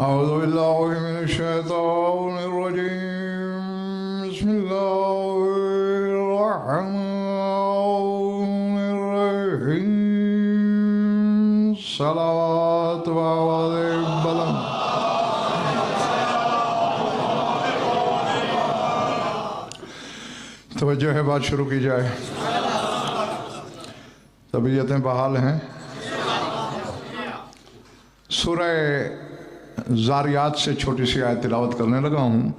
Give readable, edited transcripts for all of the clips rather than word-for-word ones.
أعوذ بالله من الشيطان الرجيم بسم الله الرحمن الرحيم صلوات وعوذ بلند توجہ ہے بات شروع کی جائے طبیعتیں بحال ہیں سورہ زاریات سے چھوٹی سی آیت تلاوت کرنے لگا ہوں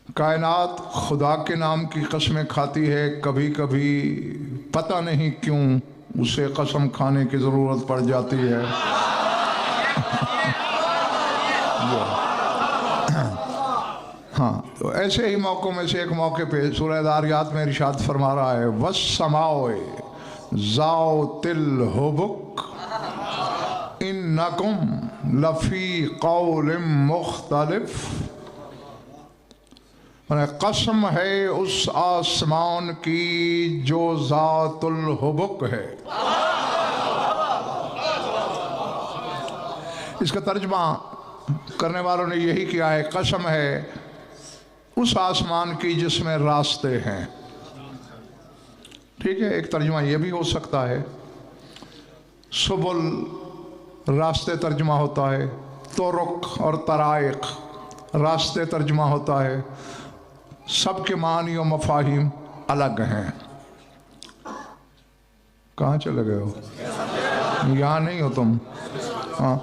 کائنات خدا کے نام کی قسمیں کھاتی ہے کبھی کبھی پتہ نہیں کیوں اسے قسم کھانے کی ضرورت پڑ جاتی ہے ہاں تو ایسے ہی موقعوں میں سے ایک موقع پہ سورہ زاریات میں ارشاد فرما رہا ہے وَالسَّمَاءِ ذَاتِ الْحُبُكِ انکم لفی قول مختلف قسم ہے اس آسمان کی جو ذات الحبک ہے اس کا ترجمہ کرنے والوں نے یہی کیا ہے قسم ہے اس آسمان کی جس میں راستے ہیں ٹھیک ہے ایک ترجمہ یہ بھی ہو سکتا ہے سبل راستے ترجمہ ہوتا ہے طرق اور طرائق راستے ترجمہ ہوتا ہے سب کے معنی و مفاہیم الگ ہیں کہاں چلے گئے ہو یہاں نہیں ہو تم ہاں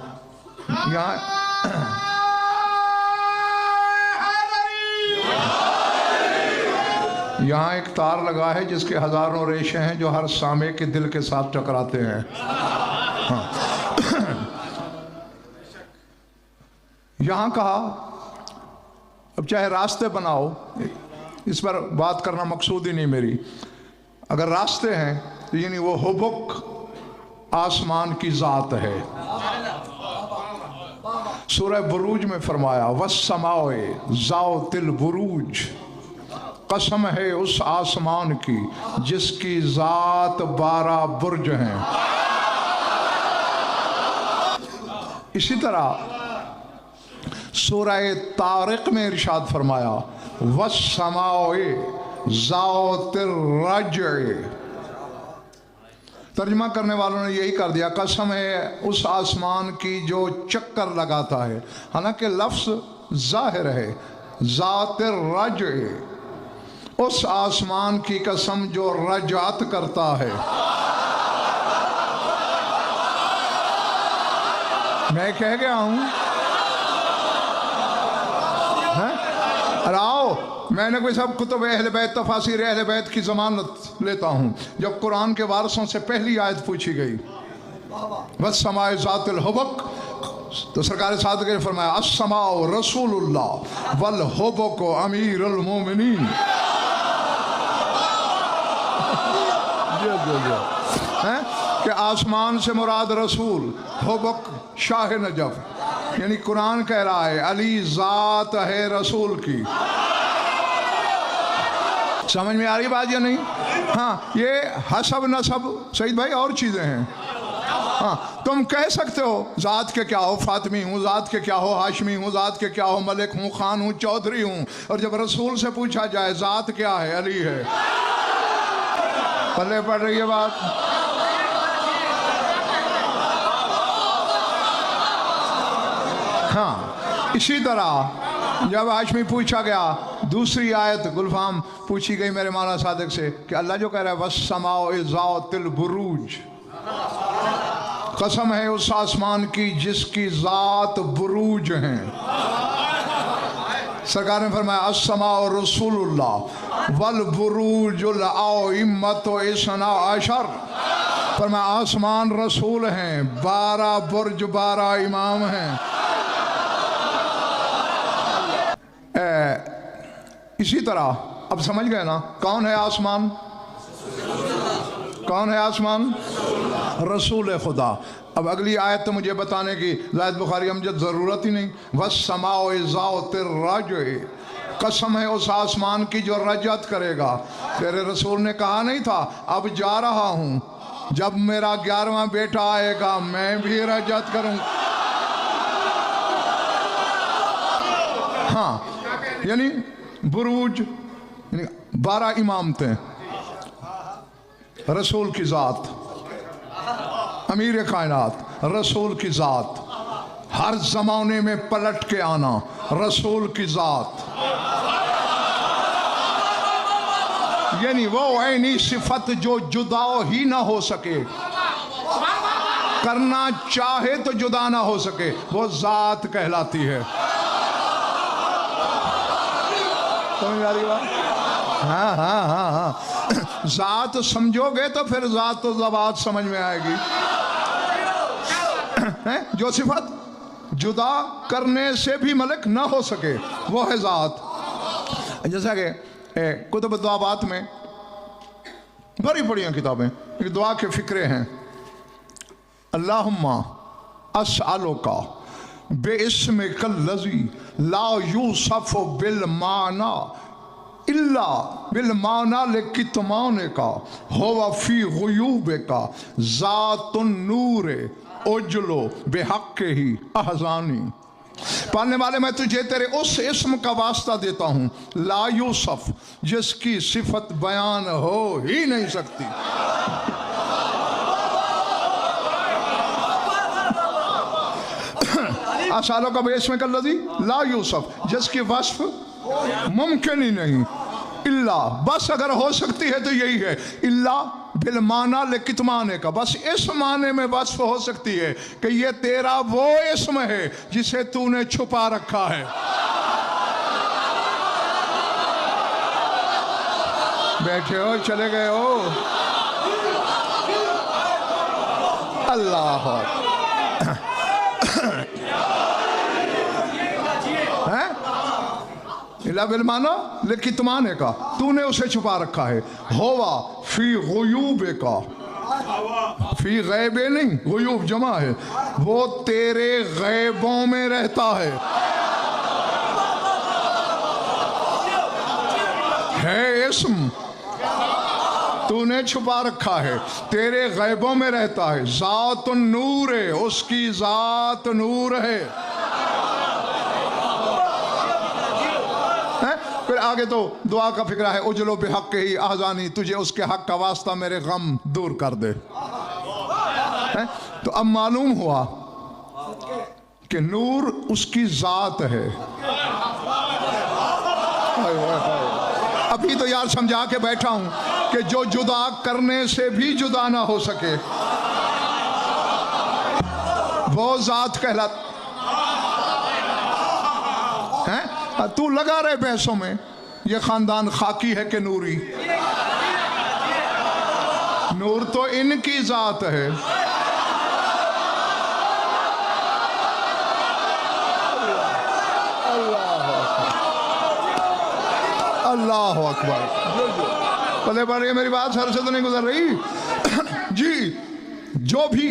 یہاں ایک تار لگا ہے جس کے ہزاروں ریشے ہیں جو ہر سامع کے دل کے ساتھ ٹکراتے ہیں ہاں یہاں کہا اب چاہے راستے بناؤ اس پر بات کرنا مقصود ہی نہیں میری اگر راستے ہیں تو یعنی وہ حبک آسمان کی ذات ہے سورہ بروج میں فرمایا وَالسَّمَاءِ ذَاتِ الْبُرُوجِ قسم ہے اس آسمان کی جس کی ذات 12 برج ہیں اسی طرح سورہ طارق میں ارشاد فرمایا وَالسَّمَاءِ ذَاتِ الرَّجْعِ ترجمہ کرنے والوں نے یہی کر دیا قسم ہے اس آسمان کی جو چکر لگاتا ہے حالانکہ لفظ ظاہر ہے ذات الرجع اس آسمان کی قسم جو رجعت کرتا ہے میں کہہ گیا ہوں آؤ میں نے کوئی سب کتب اہل بیت تفاسیر اہل بیت کی ضمانت لیتا ہوں جب قرآن کے وارثوں سے پہلی آیت پوچھی گئی وَالسَّمَاءِ ذَاتِ الْحُبُكِ تو سرکار صادق نے فرمایا السماء رسول اللہ والحبک امیر المومنین کہ آسمان سے مراد رسول حبک شاہ نجف یعنی قرآن کہہ رہا ہے علی ذات ہے رسول کی سمجھ میں آ رہی بات یا نہیں ہاں یہ حسب نسب سعید بھائی اور چیزیں ہیں ہاں تم کہہ سکتے ہو ذات کے کیا ہو فاطمی ہوں ذات کے کیا ہو ہاشمی ہوں ذات کے کیا ہو ملک ہوں خان ہوں چودھری ہوں اور جب رسول سے پوچھا جائے ذات کیا ہے علی ہے پلے پڑ رہی ہے بات ہاں اسی طرح جب ہاشمی پوچھا گیا دوسری آیت گلفام پوچھی گئی میرے مولانا صادق سے کہ اللہ جو کہہ رہا ہے وَالسَّمَاءِ ذَاتِ الْبُرُوجِ قسم ہے اس آسمان کی جس کی ذات بروج ہیں سرکار نے فرمایا السماء رسول اللہ والبروج الائمۃ اثنا عشر فرمایا آسمان رسول ہیں 12 برج 12 امام ہیں اسی طرح اب سمجھ گئے نا کون ہے آسمان کون ہے آسمان رسول خدا اب اگلی آیت تو مجھے بتانے کی زائد بخاری امجد ضرورت ہی نہیں وَالسَّمَاءِ ذَاتِ الرَّجْعِ قسم ہے اس آسمان کی جو رجعت کرے گا تیرے رسول نے کہا نہیں تھا اب جا رہا ہوں جب میرا 11واں بیٹا آئے گا میں بھی رجعت کروں हाँ, यानी बुरूज, यानी 12 इमामतें, रसूल की ज़ात, अमीर कायनात, रसूल की ज़ात, हर ज़माने में पलट के आना, रसूल की ज़ात, यानी वो ऐनी सिफत जो जुदा ही ना हो सके, करना चाहे तो जुदा ना हो सके, वो ज़ात कहलाती है। समझ आ रही बात? हाँ हाँ हाँ हाँ, ज़ात समझोगे तो फिर ज़ात तो ज़बात समझ में आएगी। जो सिफत जुदा करने से भी मलक ना हो सके, वो है ज़ात। जैसा कि कुतुब दुआबात में बड़ी बढ़िया किताबें, एक दुआ के फ़िक्रे हैं, अल्लाहुम्मा अस्अलुका बिस्मिकल लज़ी ला यूसफ़ बिल माना इल्ला बिल माना लिकितमाने का हुवा फी गुयूबे का ज़ातुन नूरे उजलो बेहक़्क़े ही अहज़ानी। पढ़ने वाले, मैं तुझे तेरे उस इस्म का वास्ता देता हूँ, ला यूसफ, जिसकी सिफत बयान हो ही नहीं सकती। आसालों का बेस में कर लजी ला यूसफ, जिसकी वस्फ मुमकिन ही नहीं, इल्ला, बस अगर हो सकती है तो यही है, इल्ला बिल माना लिकितमाने का, बस इस माने में वस्फ हो सकती है कि ये तेरा वो इस्म है जिसे तूने छुपा रखा है। बैठे हो, चले गए हो, अल्लाह है इला बिल माना लिकितमाने का, तूने उसे छुपा रखा है। होवा फी गुयूबे का, फी गैबे नहीं, गुयूब जमा है, वो तेरे गैबों में रहता है इस्म, तूने छुपा रखा है, तेरे गैबों में रहता है। ज़ात नूर है, उसकी ज़ात नूर है। फिर आगे तो दुआ का फिक्रा है, उजलो बेहक़्क़े ही अहज़ानी, तुझे उसके हक का वास्ता मेरे गम दूर कर दे। तो अब मालूम हुआ कि नूर उसकी ज़ात है। अभी तो यार समझा के बैठा हूं कि जो जुदा करने से भी जुदा ना हो सके, वो ज़ात कहलाती है। तू लगा रहे बहसों में, ये खानदान खाकी है कि नूरी, नूर तो इनकी ज़ात है। अल्लाह अकबर। पहले बार ये मेरी बात सर से तो नहीं गुजर रही जी। जो भी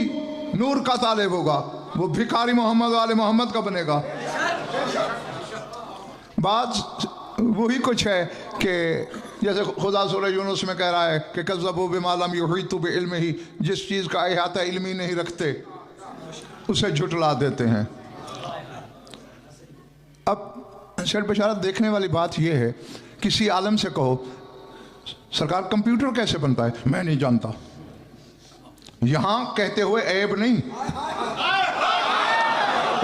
नूर का तालिब होगा वो भिखारी मोहम्मद वाले मोहम्मद का बनेगा। बात वही कुछ है कि जैसे खुदा सूरह यूनुस में कह रहा है कि कज़्ज़बू बिमा लम युहीतू बिइल्म ही, जिस चीज़ का इहाता इल्मी नहीं रखते उसे झुटला देते हैं। अब शर बशारत देखने वाली बात यह है, किसी आलम से कहो सरकार कंप्यूटर कैसे बनता है, मैं नहीं जानता, यहां कहते हुए ऐब नहीं।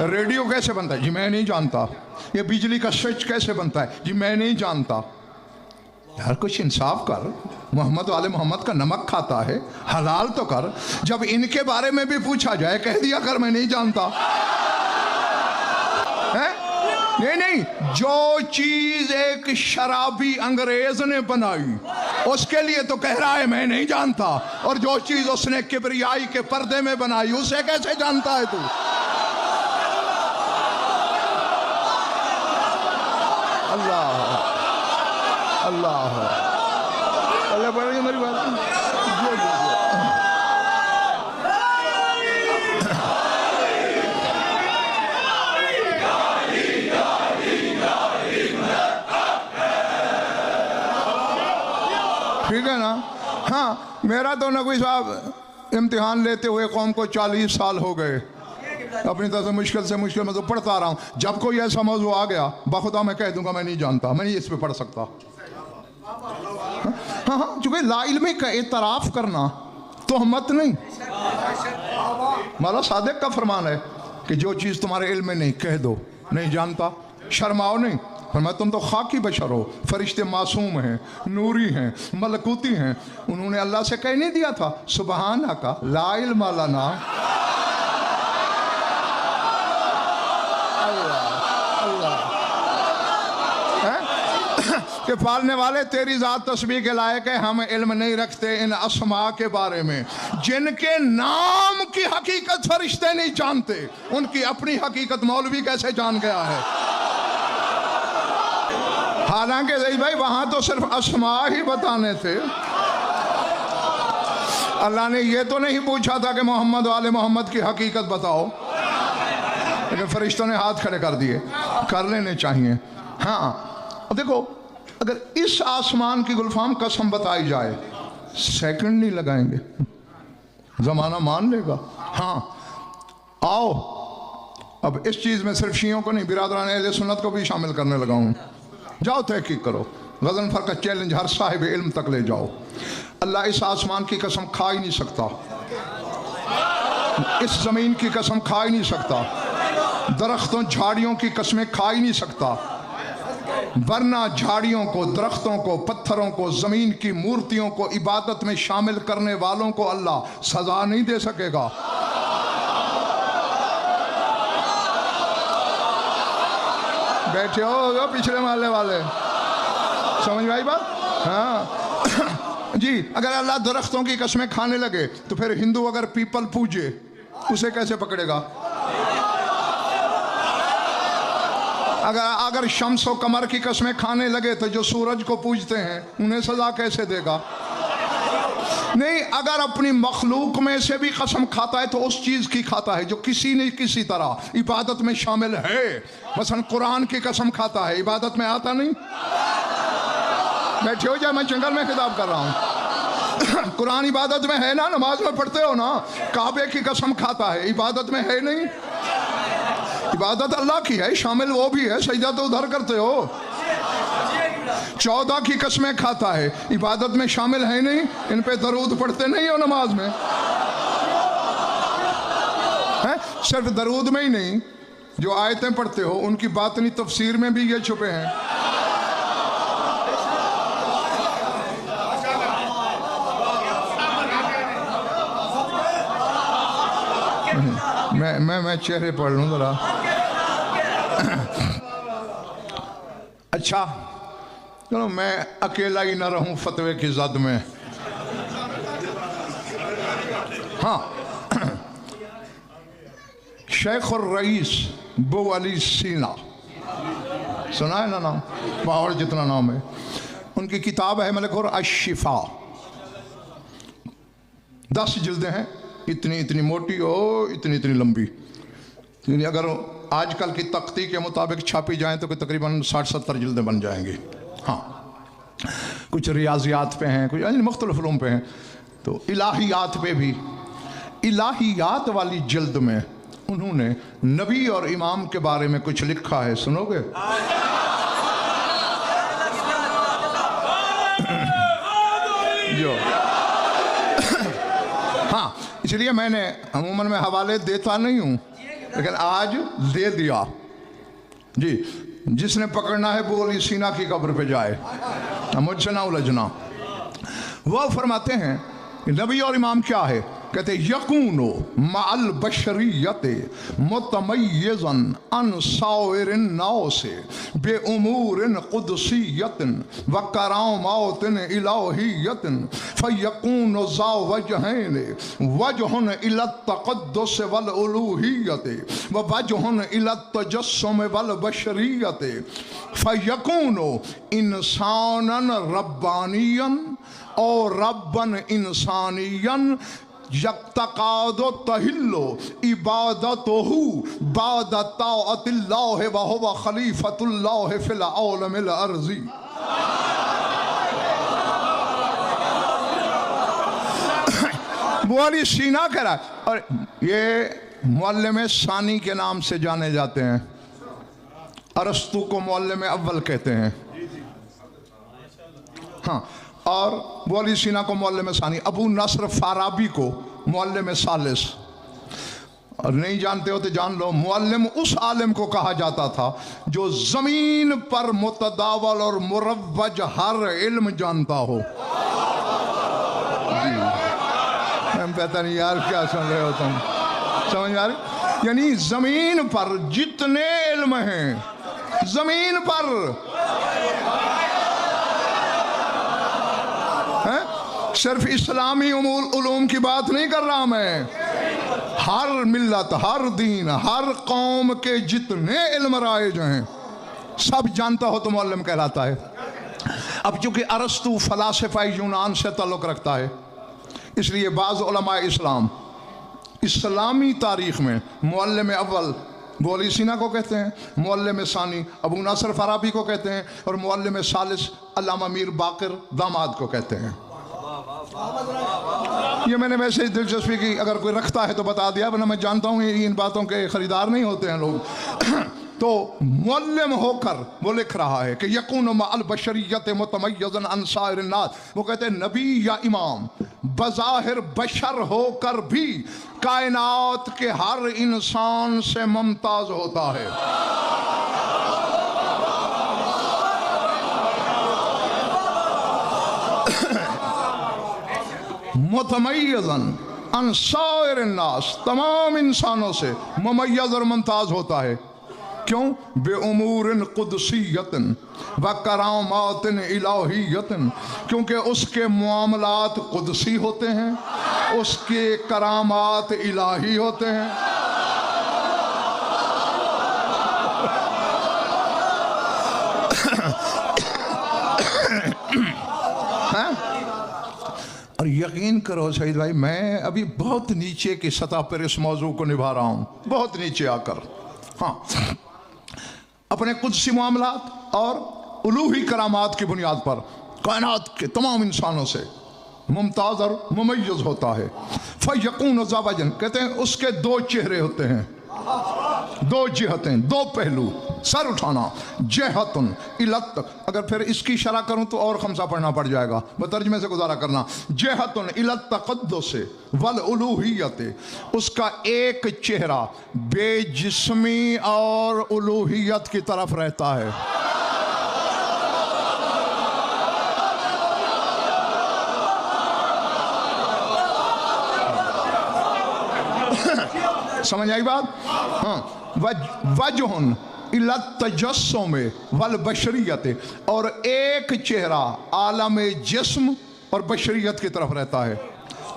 रेडियो कैसे बनता है, जी मैं नहीं जानता। ये बिजली का स्विच कैसे बनता है, जी मैं नहीं जानता। यार कुछ इंसाफ कर, मोहम्मद वाले मोहम्मद का नमक खाता है, हलाल तो कर। जब इनके बारे में भी पूछा जाए कह दिया कर मैं नहीं जानता है? नहीं, जो चीज एक शराबी अंग्रेज ने बनाई उसके लिए तो कह रहा है मैं नहीं जानता, और जो चीज उसने किबरियाई के पर्दे में बनाई उसे कैसे जानता है तू? अल्लाह अल्लाह अल्लाह बड़ी मेरी बात ठीक है ना। हाँ, मेरा तो नकवी साहब इम्तिहान लेते हुए कौम को 40 साल हो गए। اپنی طرف سے مشکل میں تو پڑھتا رہا ہوں. جب کوئی ایسا موضوع آ گیا بخدا میں کہہ دوں گا میں نہیں جانتا, میں نہیں اس پہ پڑھ سکتا. ہاں چونکہ لا علمی کا اعتراف کرنا تہمت نہیں. مولا صادق کا فرمان ہے کہ جو چیز تمہارے علم میں نہیں کہہ دو, نہیں جانتا, شرماؤ نہیں. فرمایا تم تو خاکی بشر ہو, فرشتے معصوم ہیں, نوری ہیں, ملکوتی ہیں. انہوں نے اللہ سے کہہ نہیں دیا تھا سبحانک لا علم لنا. کہ پالنے والے تیری ذات تسبیح کے لائق ہے, ہم علم نہیں رکھتے ان اسماء کے بارے میں جن کے نام کی حقیقت فرشتے نہیں جانتے. ان کی اپنی حقیقت مولوی کیسے جان گیا ہے؟ حالانکہ بھائی وہاں تو صرف اسماء ہی بتانے تھے. اللہ نے یہ تو نہیں پوچھا تھا کہ محمد والے محمد کی حقیقت بتاؤ, لیکن فرشتوں نے ہاتھ کھڑے کر دیے. کر لینے چاہیے. ہاں دیکھو, اگر اس آسمان کی گلفام قسم بتائی جائے سیکنڈ نہیں لگائیں گے, زمانہ مان لے گا. ہاں آؤ اب اس چیز میں صرف شیعوں کو نہیں, برادران اہل سنت کو بھی شامل کرنے لگا ہوں. جاؤ تحقیق کرو, غضنفر کا چیلنج ہر صاحب علم تک لے جاؤ. اللہ اس آسمان کی قسم کھا ہی نہیں سکتا, اس زمین کی قسم کھا ہی نہیں سکتا, درختوں جھاڑیوں کی قسمیں کھا ہی نہیں سکتا, ورنہ جھاڑیوں کو, درختوں کو, پتھروں کو, زمین کی مورتیوں کو عبادت میں شامل کرنے والوں کو اللہ سزا نہیں دے سکے گا. بیٹھے ہو پچھلے محلے والے, سمجھ میں آئی بات؟ ہاں جی. اگر اللہ درختوں کی قسمیں کھانے لگے تو پھر ہندو اگر پیپل پوجے اسے کیسے پکڑے گا؟ اگر شمس و قمر کی قسمیں کھانے لگے تو جو سورج کو پوجتے ہیں انہیں سزا کیسے دے گا؟ نہیں, اگر اپنی مخلوق میں سے بھی قسم کھاتا ہے تو اس چیز کی کھاتا ہے جو کسی نہ کسی طرح عبادت میں شامل ہے. مثلا قرآن کی قسم کھاتا ہے, عبادت میں آتا نہیں. بیٹھے ہو جائے, میں جنگل میں خطاب کر رہا ہوں. قرآن عبادت میں ہے نا, نماز میں پڑھتے ہو نا. کعبے کی قسم کھاتا ہے, عبادت میں ہے نہیں. عبادت اللہ کی ہے, شامل وہ بھی ہے, سجدہ تو ادھر کرتے ہو. 14 کی قسمیں کھاتا ہے, عبادت میں شامل ہے نہیں. ان پہ درود پڑھتے نہیں ہو نماز میں. صرف درود میں ہی نہیں, جو آیتیں پڑھتے ہو ان کی باطنی تفسیر میں بھی یہ چھپے ہیں. میں چہرے پڑھ لوں ذرا. اچھا چلو میں اکیلا ہی نہ رہوں فتوے کی زد میں. ہاں, شیخ الرئیس بو علی سینا, سنا ہے نا نام؟ باہر جتنا نام ہے. ان کی کتاب ہے ملک الشفا, 10 جلدیں ہیں, اتنی موٹی ہو, اتنی لمبی. اگر آج کل کی تختی کے مطابق چھاپی جائیں تو تقریباً 60-70 جلدیں بن جائیں گی. ہاں, کچھ ریاضیات پہ ہیں, کچھ مختلف علوم پہ ہیں. تو الہیات پہ بھی, الہیات والی جلد میں انہوں نے نبی اور امام کے بارے میں کچھ لکھا ہے, سنو گے؟ جو ہاں, اس لیے میں نے عموماً میں حوالے دیتا نہیں ہوں, لیکن آج دے دیا. جی, جس نے پکڑنا ہے بو علی سینا کی قبر پہ جائے, مجھ سے نہ الجھنا. وہ فرماتے ہیں کہ نبی اور امام کیا ہے؟ کہتے یکونو مع البشریت متمیزا عن سائر الناس بے امور قدسیت و کرامات الہیت فیکون ذا وجہین وجہ الی التقدس والالوہیت و وجہ الی التجسم والبشریت فیکون انسانا ربانیا اور ربن انسانیا یقتقاد تحل عبادتہ بعد طاعت اللہ وہو خلیفۃ اللہ فی العالم الارضی. وہ علی سینا کہہ رہا ہے, اور یہ मुअल्लिम सानी के नाम से जाने जाते हैं। अरस्तु को मुअल्लिम अव्वल कहते हैं, हाँ, और वली सीना को मुअल्लिम सानी, अबू नस्र फाराबी को मुअल्लिम सालिस। और नहीं जानते हो तो जान लो, मुअल्लिम उस आलिम को कहा जाता था जो ज़मीन पर मुतदावल और मुरव्वज हर इल्म जानता हो। मैं पता नहीं यार क्या सुन रहे हो तुम, समझ में आ रही? यानी ज़मीन पर जितने इल्म हैं, ज़मीन पर है? सिर्फ इस्लामी उलूम की बात नहीं कर रहा मैं, हर मिल्लत, हर दीन, हर कौम के जितने इल्म राइज हैं सब जानता हो तो मुअल्लिम कहलाता है। अब चूंकि अरस्तु फलासफा यूनान से ताल्लुक़ रखता है, इसलिए बाज़ उलमा इस्लाम इस्लामी तारीख़ में मुअल्लिम अव्वल वली सीना को कहते हैं, मुअल्लिम सानी अबू नस्र फाराबी को कहते हैं, और मुअल्लिम सालिस अल्लामा मीर बाक़िर दामाद को कहते हैं। ये मैंने वैसे ही दिलचस्पी की, अगर कोई रखता है तो बता दिया, वरना मैं जानता हूँ इन बातों के ख़रीदार नहीं होते हैं लोग। तो मुअल्लिम होकर वो लिख रहा है कि यकून मअल बशरियत मुतमय्यज़न अन साइर नास, वो कहते हैं नबी या इमाम बज़ाहिर बशर होकर भी कायनात के हर इंसान से मुमताज़ होता है। मुतमय्यज़न अन साइर नास, तमाम इंसानों से मुमय्यज़ और मुमताज़ होता है। क्यों? बेउमूरिन कुदसियतन व करामातिन इलाहियतन, क्योंकि उसके मामलात कुदसी होते हैं, उसके करामात इलाही होते हैं। और यकीन करो सईद भाई, मैं अभी बहुत नीचे की सतह पर इस मौजू को निभा रहा हूँ, बहुत नीचे आकर। हाँ, अपने कुदसी मामलात और उलूही करामात की बुनियाद पर कायनात के तमाम इंसानों से मुमताज़ और मुमय्यज़ होता है। फ़यकून ज़ावजन, कहते हैं उसके दो चेहरे होते हैं, दो जिहतें, दो पहलू, सर उठाना, जेहतुन इलत। अगर फिर इसकी शरह करूं तो और खमसा पढ़ना पड़ जाएगा, बतर्जमे से गुजारा करना। जेहतुन इलत तक़द्दुस वल उलूहियत, उसका एक चेहरा बेजिस्मी और उलूहियत की तरफ रहता है। समझ आई बात? हाँ, वजहुन इलत तजस्सुम वल बशरियत, और एक चेहरा आलम जिस्म और बशरियत की तरफ रहता है।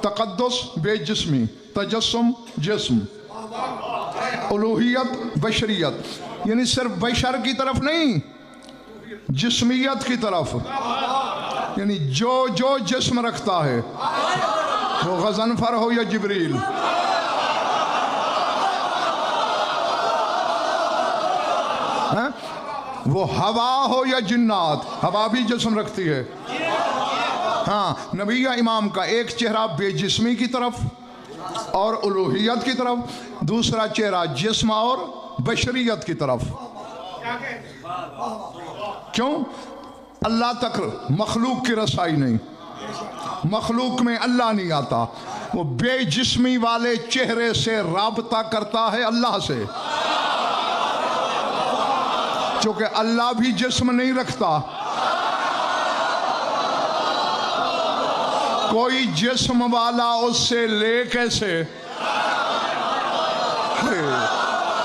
तक़द्दुस बेजिस्मी, तजस्सुम जिस्म, उलूहियत बशरियत, यानी सिर्फ बशर की तरफ नहीं, जिस्मियत की तरफ। यानी जो जो जिस्म रखता है, वो गज़नफर हो या जिब्रील, वो हवा हो या जिन्नात, हवा भी जिस्म रखती है। हाँ, नबी या इमाम का एक चेहरा बेजिस्मी की तरफ और उलूहियत की तरफ, दूसरा चेहरा जिस्म और बशरियत की तरफ। क्यों? अल्लाह तक मखलूक की रसाई नहीं, मखलूक में अल्लाह नहीं आता, वो बेजिस्मी वाले चेहरे से राबता करता है अल्लाह से, क्योंकि अल्लाह भी जिस्म नहीं रखता। कोई जिस्म वाला उससे ले कैसे?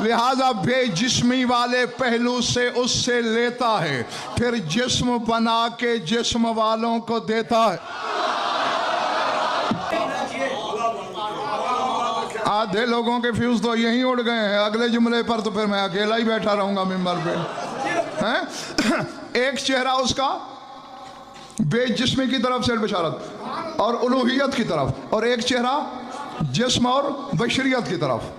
लिहाजा बेजिस्मी वाले पहलू से उससे लेता है, फिर जिस्म बना के जिस्म वालों को देता है। आधे लोगों के फ्यूज तो यहीं उड़ गए हैं, अगले जुमले पर तो फिर मैं अकेला ही बैठा रहूंगा मिंबर पे। हैं? एक चेहरा उसका बेजिस्मी की तरफ से बिशारत और उलूहियत की तरफ, और एक चेहरा जिस्म और बशरियत की तरफ।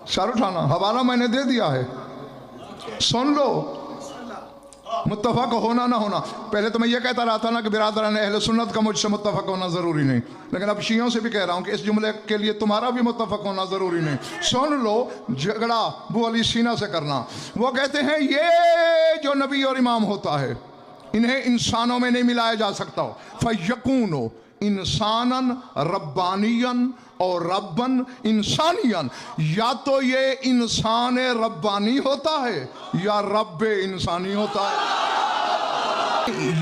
सर उठाना, हवाला मैंने दे दिया है, सुन लो। متفق ہونا نہ ہونا. پہلے تو میں یہ کہتا رہا تھا نا کہ برادران اہل سنت کا مجھ سے متفق ہونا ضروری نہیں، لیکن اب شیعوں سے بھی کہہ رہا ہوں کہ اس جملے کے لیے تمہارا بھی متفق ہونا ضروری نہیں. سن لو جھگڑا ابو علی سینا سے کرنا. وہ کہتے ہیں یہ جو نبی اور امام ہوتا ہے انہیں انسانوں میں نہیں ملایا جا سکتا. فَيَكُونُ انساناً ربانیاً اور ربن انسانیاً، یا تو یہ انسان ربانی ہوتا ہے یا رب انسانی ہوتا ہے،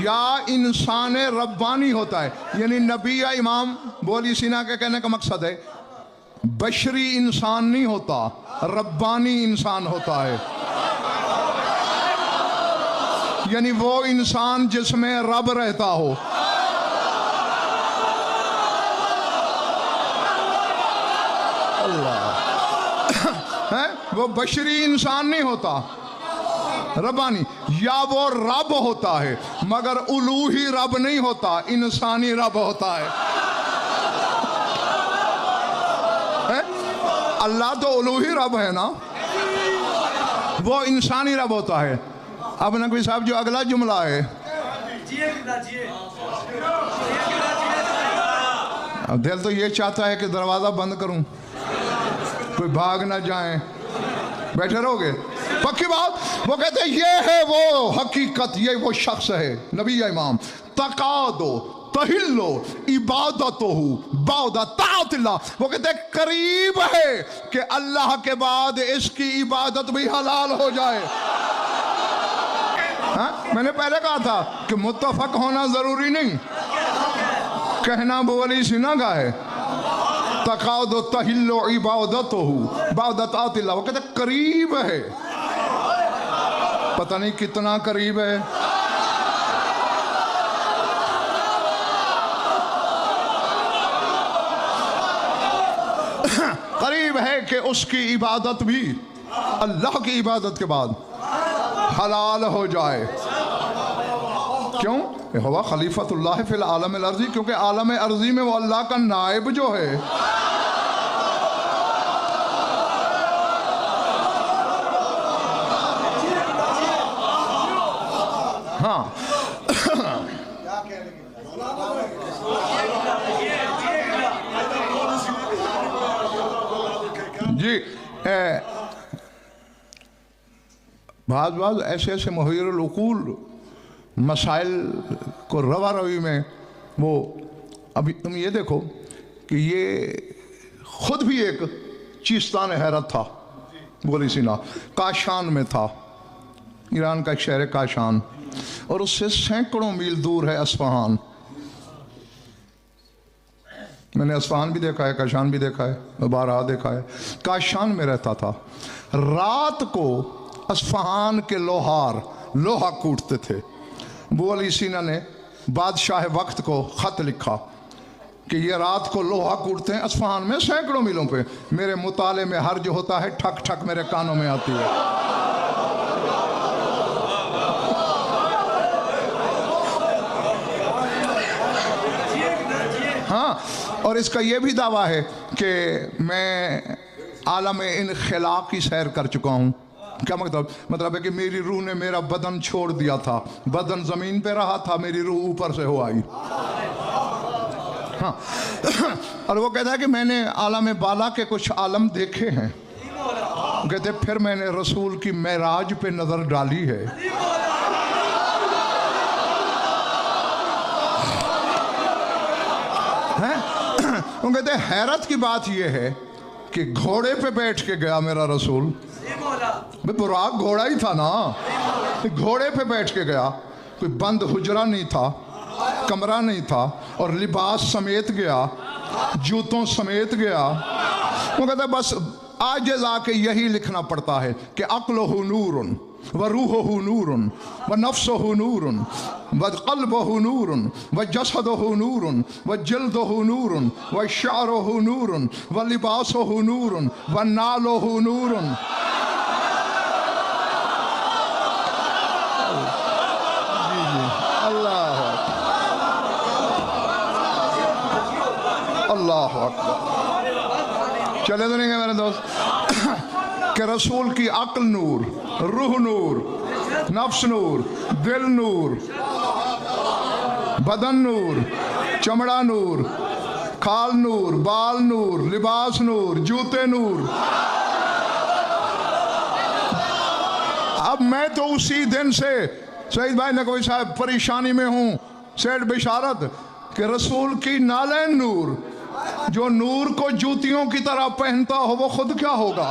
یا انسان ربانی ہوتا ہے. یعنی نبی یا امام بولی سینا کے کہنے کا مقصد ہے بشری انسان نہیں ہوتا، ربانی انسان ہوتا ہے. یعنی وہ انسان جس میں رب رہتا ہو. وہ بشری انسان نہیں ہوتا، ربانی. یا وہ رب ہوتا ہے مگر الوہی رب نہیں ہوتا، انسانی رب ہوتا ہے. اللہ تو الوہی رب ہے نا، وہ انسانی رب ہوتا ہے. اب نقوی صاحب جو اگلا جملہ ہے، اب دل تو یہ چاہتا ہے کہ دروازہ بند کروں، کوئی بھاگ نہ جائیں. بیٹھے رہو گے؟ پکی بات. وہ کہتے ہیں یہ ہے وہ حقیقت، یہ وہ شخص ہے نبی یا امام. تقادو تہلو عبادتہ بعد طاعت اللہ. وہ کہتے ہیں قریب ہے کہ اللہ کے بعد اس کی عبادت بھی حلال ہو جائے. میں نے پہلے کہا تھا کہ متفق ہونا ضروری نہیں، کہنا ابو علی سینا کا ہے. تقاد و تہل عبادتہ بعد طاعت اللہ. وہ کہتے ہیں قریب ہے، پتہ نہیں کتنا قریب ہے. قریب ہے کہ اس کی عبادت بھی اللہ کی عبادت کے بعد حلال ہو جائے. کیوں؟ ہوا خلیفۃ اللہ فی العالم الارضی، کیونکہ عالم ارضی میں وہ اللہ کا نائب جو ہے. ہاں جی، بعض ایسے محیر العقول مسائل کو روا روی میں وہ. ابھی تم یہ دیکھو کہ یہ خود بھی ایک چیستان حیرت تھا. بولی سینا کاشان میں تھا، ایران کا ایک شہر کاشان، اور اس سے سینکڑوں میل دور ہے اصفہان. میں نے اصفہان بھی دیکھا ہے، کاشان بھی دیکھا ہے، بارہا دیکھا ہے. کاشان میں رہتا تھا. رات کو اصفہان کے لوہار لوہا کوٹتے تھے. ابو علی سینا نے بادشاہ وقت کو خط لکھا کہ یہ رات کو لوہا کوٹتے ہیں اصفہان میں سینکڑوں میلوں پہ. میرے مطالعے میں حرج ہوتا ہے، ٹھک ٹھک میرے کانوں میں آتی ہے. ہاں، اور اس کا یہ بھی دعویٰ ہے کہ میں عالم انخلا کی سیر کر چکا ہوں. کیا مطلب ہے کہ میری روح نے میرا بدن چھوڑ دیا تھا، بدن زمین پہ رہا تھا، میری روح اوپر سے ہو آئی. ہاں، اور وہ کہتا ہے کہ میں نے عالم بالا کے کچھ عالم دیکھے ہیں. کہتے پھر میں نے رسول کی معراج پہ نظر ڈالی ہے. وہ کہتے ہیں حیرت کی بات یہ ہے کہ گھوڑے پہ بیٹھ کے گیا میرا رسول. براق گھوڑا ہی تھا نا، گھوڑے پہ بیٹھ کے گیا. کوئی بند حجرہ نہیں تھا، کمرہ نہیں تھا، اور لباس سمیت گیا، جوتوں سمیت گیا. وہ کہتا ہے بس عاجز آ کے یہی لکھنا پڑتا ہے کہ عقلہ نورن وروحہ نورن ونفسہ نورن وقلبہ نورن وجسدہ نورن وجلدہ نورن وشعرہ نورن ولباسہ نورن ونالہ نورن. اللہ اکبر. چلے تو نہیں گئے میرے دوست کہ رسول کی عقل نور، روح نور، नफ्स नूर, दिल नूर, बदन नूर, चमड़ा नूर, खाल नूर, बाल नूर, लिबास नूर, जूते नूर। अब मैं तो उसी दिन से सईद भाई नकवी साहब परेशानी में हूं। सेठ बिशारत कि रसूल की नालैन नूर, जो नूर को जूतियों की तरह पहनता हो वो खुद क्या होगा।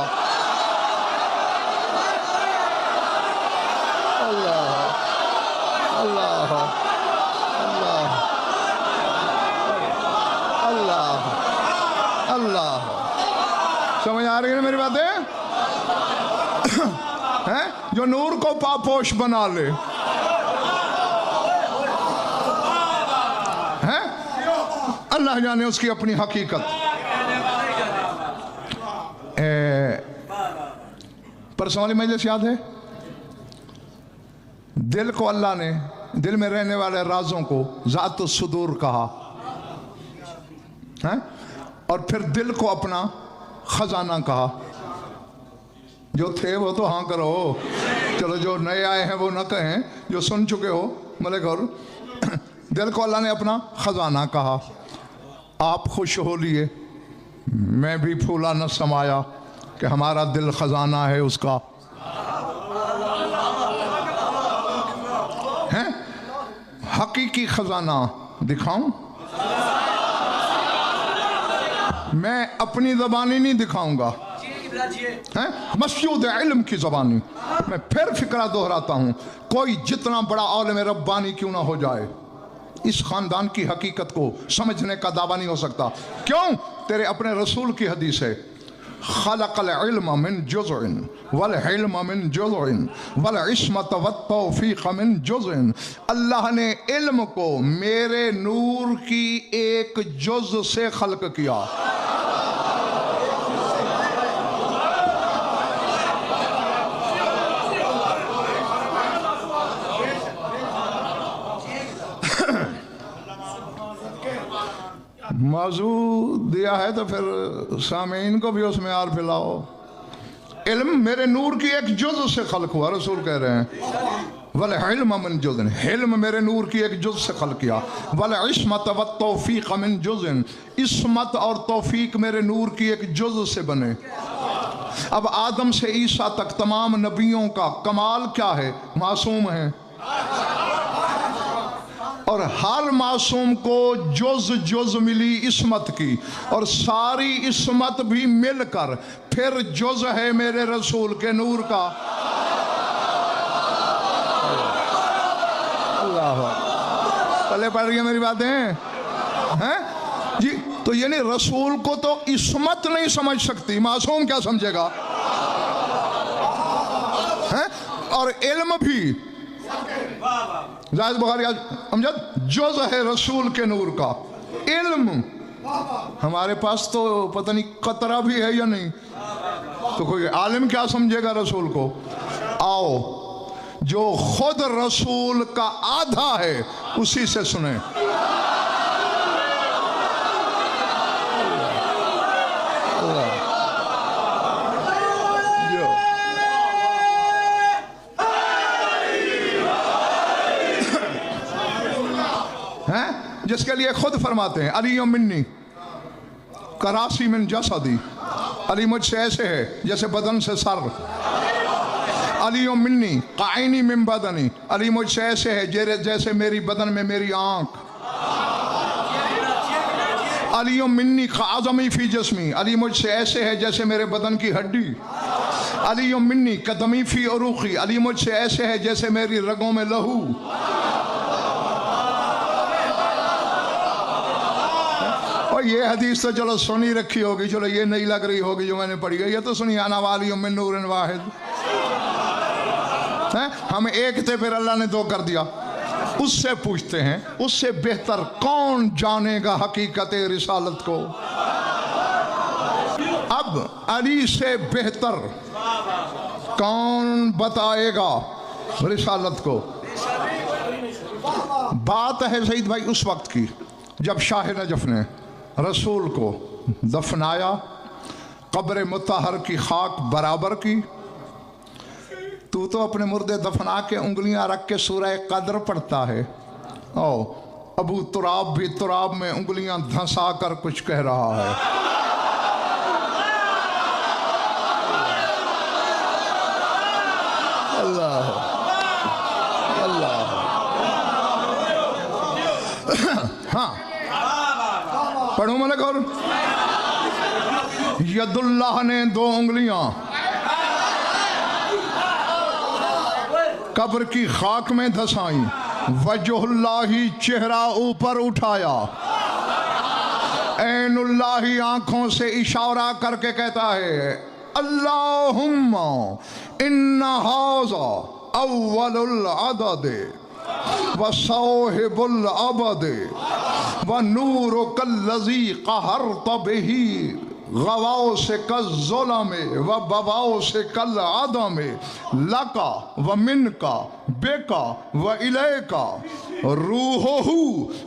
अल्लाह अल्लाह अल्लाह अल्लाह अल्लाह। समझ आ रही है ना मेरी बातें? हैं जो नूर को पापोश बना ले, हैं अल्लाह जाने उसकी अपनी हकीकत। परसों वाली मजलिस याद है? दिल को अल्लाह ने, दिल में रहने वाले राजों को ज़ात सुदूर कहा है, और फिर दिल को अपना खजाना कहा। जो थे वो तो हाँ करो, चलो जो नए आए हैं वो न कहें, जो सुन चुके हो मलिक। और दिल को अल्लाह ने अपना खजाना कहा। आप खुश हो लिए, मैं भी फूला न समाया कि हमारा दिल खजाना है उसका। हैं हकीकी खजाना दिखाऊं? मैं अपनी ज़बानी नहीं दिखाऊंगा, हैं मस्यूद इल्म की ज़बानी। मैं फिर फिक्रा दोहराता हूं, कोई जितना बड़ा आलिम रब्बानी क्यों ना हो जाए, इस खानदान की हकीकत को समझने का दावा नहीं हो सकता। क्यों? तेरे अपने रसूल की हदीस है, खलक़ल इल्म मिन जुज़इन वल इल्म मिन जुज़इन वल इस्मत वत तौफ़ीक़ मिन जुज़इन। अल्लाह ने इल्म को मेरे नूर की एक जुज़ से खल्क किया। मौजू दिया है तो फिर सामीन को भी उसमें आर फैलाओ। इल्म मेरे नूर की एक जुज़ से खल्क हुआ, रसूल कह रहे हैं। वल इल्म मिन जुज़इन, इल्म मेरे नूर की एक जुज़ से खल्क किया। वल इस्मत व तौफ़ीक़ मिन जुज़इन, इस्मत और तौफ़ीक़ मेरे नूर की एक जुज़ से बने। अब आदम से ईसा तक तमाम नबियों का कमाल क्या है? मासूम है, और हर मासूम को जुज़ जुज़ मिली इस्मत की, और सारी इस्मत भी मिलकर फिर जुज़ है मेरे रसूल के नूर का। अल्लाह पहले पढ़ रही है मेरी बातें हैं जी? तो यानी रसूल को तो इस्मत नहीं समझ सकती, मासूम क्या समझेगा? हैं और इल्म भी जायद बुखारी अमजद जुज़ है रसूल के नूर का। इल्म हमारे पास तो पता नहीं कतरा भी है या नहीं, तो कोई आलिम क्या समझेगा रसूल को? आओ जो खुद रसूल का आधा है उसी से सुने। जिसके लिए खुद फरमाते हैं अली मिन्नी करासी मिन जसदी, अली मुझसे ऐसे है जैसे बदन से सर। अली मिन्नी काइनी मिन बदनी, अली मुझसे ऐसे है जैसे मेरी बदन में मेरी आंख। अली मिन्नी काज़मी फी जस्मी, अली मुझसे ऐसे है जैसे मेरे बदन की हड्डी। अली मिन्नी कदमी फी उरूखी, अली मुझसे ऐसे है जैसे मेरी रगों में लहू। और ये हदीस तो चलो सुनी रखी होगी, चलो ये नहीं लग रही होगी जो मैंने पढ़ी है, ये तो सुनी आना वाली मिन नूरिन वाहिद है। हम एक थे फिर अल्लाह ने दो कर दिया। उससे पूछते हैं उससे बेहतर कौन जानेगा हकीकत रिसालत को? अब अली से बेहतर कौन बताएगा रिसालत को? बात है सईद भाई उस वक्त की जब शाह नजफ ने रसूल को दफनाया, कब्र मुतहर की खाक बराबर की, तू तो अपने मुर्दे दफना के उंगलियां रख के सूरह कदर पढ़ता है। ओ अबू तुराब भी तुराब में उंगलियां धंसा कर कुछ कह रहा है। अल्लाह अल्लाह। हाँ पढ़ो मलिक। और यदुल्लाह ने दो उंगलियां कब्र की खाक में धसाई, वजहुल्लाही चेहरा ऊपर उठाया, ऐनुल्लाही आंखों से इशारा करके कहता है अल्लाहुम्मा इन्ना हाज़ा अव्वलुल अदद व साहिबुल अबद व नूरुकल्लज़ी क़हरत बिही गवाओ से कल ज़ुलमे व बवाओ से कल आदमे लका व मिनका बेका व इलेका रूहुहु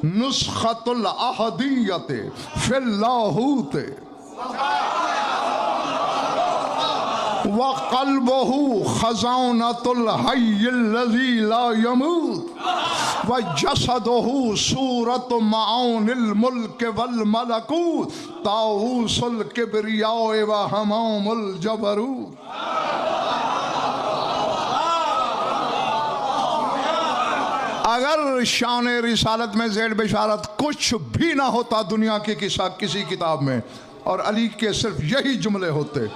नुस्खतुल अहदियते फिल्लाहूते व क़ल्बुहु ख़ज़ानतुल हय्यिल्लज़ी ला यमूत व जसदुहु सूरत माउनिल मुल्क वल मलकूत ताऊसुल किब्रिया व हमामुल जबरूत। अगर शान रिसालत में ज़ेड बिशारत कुछ भी ना होता दुनिया की किसी किताब में, और अली के सिर्फ यही जुमले होते,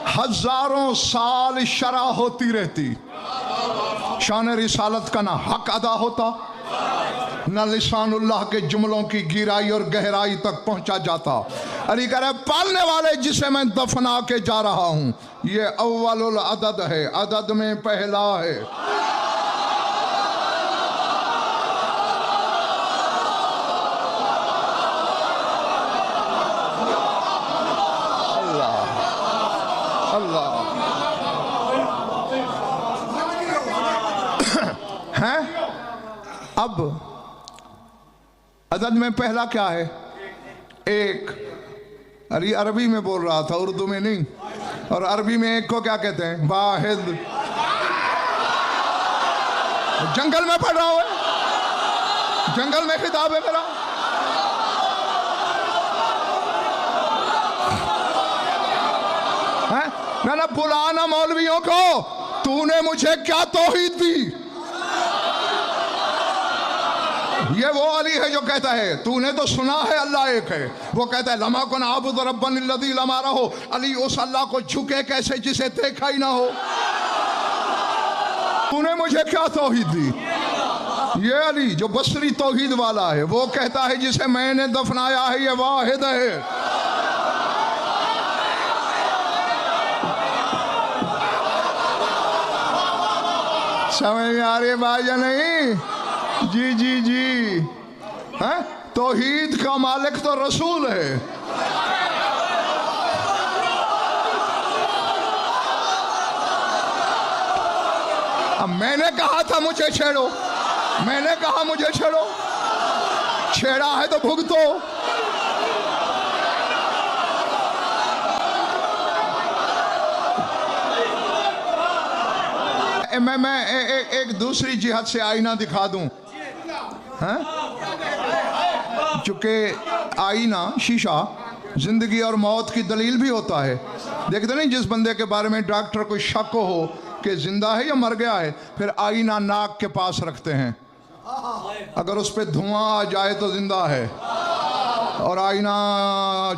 हजारों साल शरा होती रहती, शान रिसालत का ना हक अदा होता, न लिसानुल्लाह के जुमलों की गिराई और गहराई तक पहुंचा जाता। अली कह रहे पालने वाले जिसे मैं दफना के जा रहा हूं, ये अव्वलुल अदद है, अदद में पहला है। अल्लाह हैं? अब अदद में पहला क्या है? एक। अरे अरबी में बोल रहा था, उर्दू में नहीं। और अरबी में एक को क्या कहते हैं? वाहिद। जंगल में पढ़ रहा हूं, जंगल में खिताब है मेरा। मैंने बुलाना मौलवियों को, तूने मुझे क्या तौहीद दी? ये वो अली है जो कहता है तूने तो सुना है अल्लाह एक है, वो कहता है लमा कुन आबुद रब्बन लदी लमा रहो। अली उस अल्लाह को झुके कैसे जिसे देखा ही ना हो। तूने मुझे क्या तौहीद दी? ये अली जो बसरी तौहीद वाला है, वो कहता है जिसे मैंने दफनाया है ये वाहिद है। समझ में आ रही है बात या नहीं? जी जी जी। हैं? तौहीद का मालिक तो रसूल है। अब मैंने कहा था मुझे छेड़ो, मैंने कहा मुझे छेड़ो, छेड़ा है तो भुगतो। मैं एक दूसरी जिहत से आईना दिखा दूं, हैं? चूंकि आईना शीशा जिंदगी और मौत की दलील भी होता है। देखते नहीं, जिस बंदे के बारे में डॉक्टर को शक हो कि जिंदा है या मर गया है, फिर आईना नाक के पास रखते हैं, अगर उस पर धुआं आ जाए तो जिंदा है, और आईना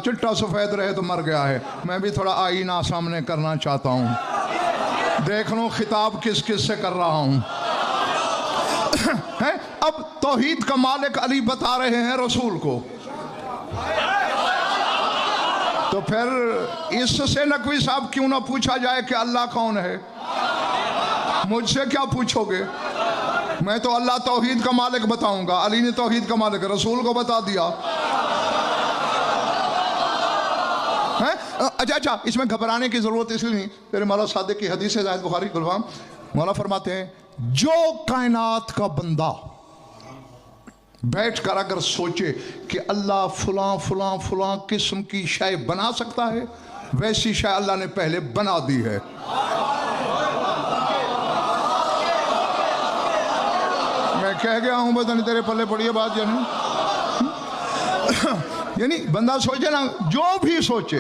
चिट्टा सफेद रहे तो मर गया है। मैं भी थोड़ा आईना सामने करना चाहता हूँ, देख लो खिताब किस किस से कर रहा हूं। है? अब तौहीद का मालिक अली बता रहे हैं रसूल को, तो फिर इससे नकवी साहब क्यों ना पूछा जाए कि अल्लाह कौन है? मुझसे क्या पूछोगे? मैं तो अल्लाह तौहीद का मालिक बताऊंगा, अली ने तौहीद का मालिक रसूल को बता दिया। अच्छा, इसमें घबराने की जरूरत इसलिए नहीं, मेरे मौला सादिक की हदीस है ज़ाहिद बुखारी गुलवाम, मौला फरमाते हैं जो कायनात का बंदा बैठकर अगर सोचे कि अल्लाह फलां फलां फलां किस्म की शय बना सकता है, वैसी शय अल्लाह ने पहले बना दी है। मैं कह गया हूं, पता नहीं तेरे पल्ले पड़ी है बात या नहीं। यानी बंदा सोचे ना, जो भी सोचे